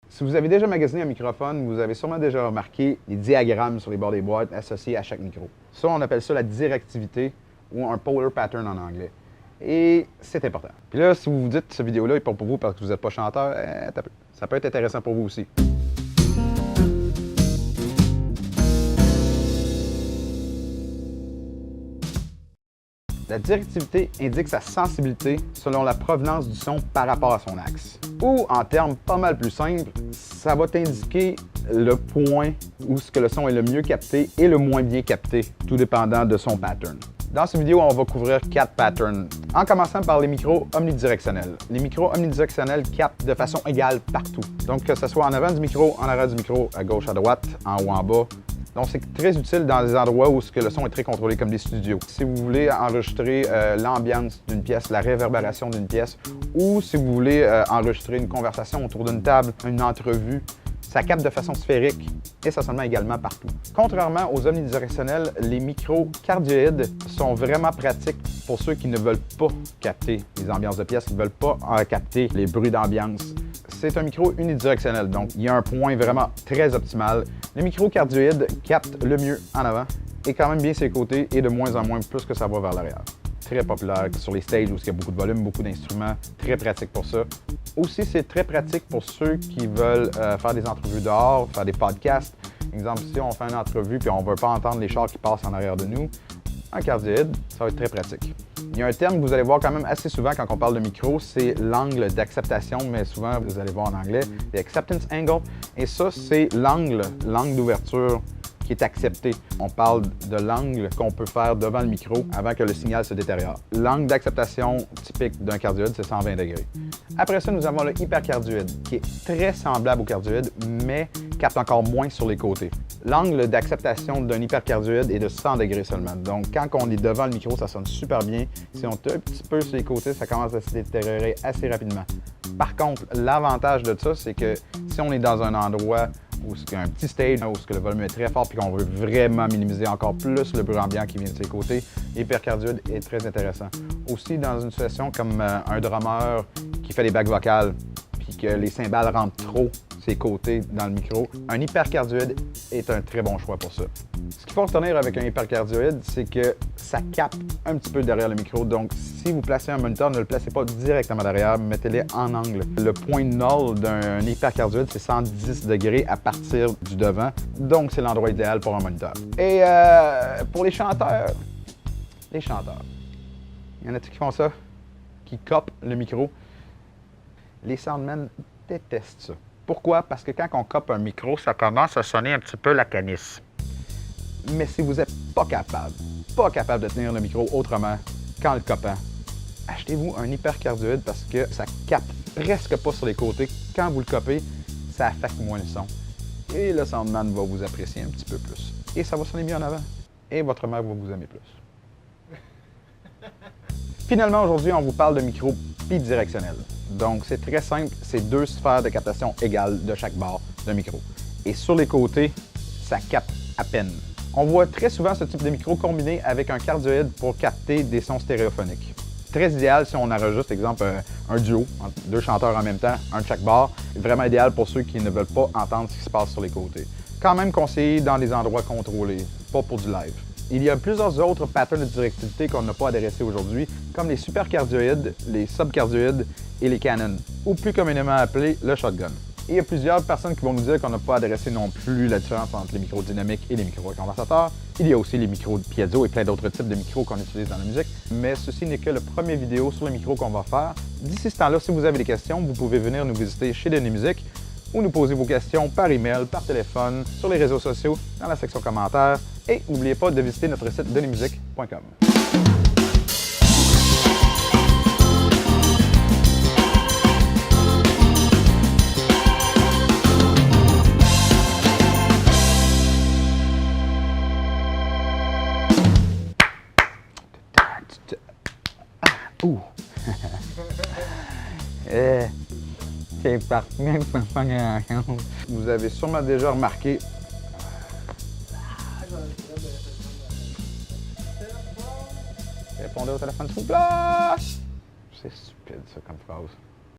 Si vous avez déjà magasiné un microphone, vous avez sûrement déjà remarqué les diagrammes sur les bords des boîtes associés à chaque micro. Ça, on appelle ça la directivité ou un polar pattern en anglais. Et c'est important. Puis là, si vous vous dites que cette vidéo-là n'est pas pour vous parce que vous n'êtes pas chanteur, ça peut être intéressant pour vous aussi. La directivité indique sa sensibilité selon la provenance du son par rapport à son axe. Ou, en termes pas mal plus simples, ça va t'indiquer le point où ce que le son est le mieux capté et le moins bien capté, tout dépendant de son pattern. Dans cette vidéo, on va couvrir 4 patterns, en commençant par les micros omnidirectionnels. Les micros omnidirectionnels captent de façon égale partout. Donc, que ce soit en avant du micro, en arrière du micro, à gauche, à droite, en haut, en bas. Donc, c'est très utile dans des endroits où le son est très contrôlé, comme des studios. Si vous voulez enregistrer l'ambiance d'une pièce, la réverbération d'une pièce, ou si vous voulez enregistrer une conversation autour d'une table, une entrevue, ça capte de façon sphérique et essentiellement également partout. Contrairement aux omnidirectionnels, les micros cardioïdes sont vraiment pratiques pour ceux qui ne veulent pas capter les ambiances de pièces, qui ne veulent pas capter les bruits d'ambiance. C'est un micro unidirectionnel, donc il y a un point vraiment très optimal. Les micros cardioïdes captent le mieux en avant et quand même bien ses côtés et de moins en moins plus que ça va vers l'arrière. Très populaire sur les stages où il y a beaucoup de volume, beaucoup d'instruments, très pratique pour ça. Aussi, c'est très pratique pour ceux qui veulent faire des entrevues dehors, faire des podcasts. Exemple, si on fait une entrevue et on ne veut pas entendre les chars qui passent en arrière de nous, un cardioïde, ça va être très pratique. Il y a un terme que vous allez voir quand même assez souvent quand on parle de micro, c'est l'angle d'acceptation, mais souvent vous allez voir en anglais, l'acceptance angle. Et ça, c'est l'angle d'ouverture qui est accepté. On parle de l'angle qu'on peut faire devant le micro avant que le signal se détériore. L'angle d'acceptation typique d'un cardioïde, c'est 120 degrés. Après ça, nous avons le hypercardioïde, qui est très semblable au cardioïde, mais capte encore moins sur les côtés. L'angle d'acceptation d'un hypercardioïde est de 100 degrés seulement. Donc, quand on est devant le micro, ça sonne super bien. Si on est un petit peu sur les côtés, ça commence à se détériorer assez rapidement. Par contre, l'avantage de ça, c'est que si on est dans un endroit où il y a un petit stage, où le volume est très fort et qu'on veut vraiment minimiser encore plus le bruit ambiant qui vient de ses côtés, l'hypercardioïde est très intéressant. Aussi, dans une situation comme un drummer qui fait des bacs vocales puis que les cymbales rentrent trop ses côtés dans le micro, un hypercardioïde est un très bon choix pour ça. Ce qu'il faut retenir avec un hypercardioïde, c'est que ça capte un petit peu derrière le micro. Donc, si vous placez un moniteur, ne le placez pas directement derrière, mettez-les en angle. Le point null d'un hypercardioïde, c'est 110 degrés à partir du devant. Donc, c'est l'endroit idéal pour un moniteur. Et pour les chanteurs, il y en a-t-il qui font ça? Qui copent le micro? Les soundmen détestent ça. Pourquoi? Parce que quand on cope un micro, ça commence à sonner un petit peu la canisse. Mais si vous n'êtes pas capable de tenir le micro autrement qu'en le copant, achetez-vous un hypercardioïde parce que ça capte presque pas sur les côtés. Quand vous le copez, ça affecte moins le son. Et le soundman va vous apprécier un petit peu plus. Et ça va sonner mieux en avant. Et votre mère va vous aimer plus. Finalement, aujourd'hui, on vous parle de micro bidirectionnel. Donc, c'est très simple, c'est 2 sphères de captation égales de chaque bord de micro. Et sur les côtés, ça capte à peine. On voit très souvent ce type de micro combiné avec un cardioïde pour capter des sons stéréophoniques. Très idéal si on enregistre, exemple, un duo, 2 chanteurs en même temps, un de chaque bord. Vraiment idéal pour ceux qui ne veulent pas entendre ce qui se passe sur les côtés. Quand même conseillé dans des endroits contrôlés, pas pour du live. Il y a plusieurs autres patterns de directivité qu'on n'a pas adressés aujourd'hui, comme les supercardioïdes, les subcardioïdes et les canons, ou plus communément appelés le shotgun. Et il y a plusieurs personnes qui vont nous dire qu'on n'a pas adressé non plus la différence entre les micros dynamiques et les micros conversateurs. Il y a aussi les micros de piezo et plein d'autres types de micros qu'on utilise dans la musique, mais ceci n'est que le premier vidéo sur les micros qu'on va faire. D'ici ce temps-là, si vous avez des questions, vous pouvez venir nous visiter chez Denis Musique ou nous poser vos questions par email, par téléphone, sur les réseaux sociaux, dans la section commentaires. Et n'oubliez pas de visiter notre site denismusique.com. C'est parti, même pas grand-chose. Vous avez sûrement déjà remarqué. Répondez au téléphone, s'il vous plaît! C'est stupide, ça, comme phrase.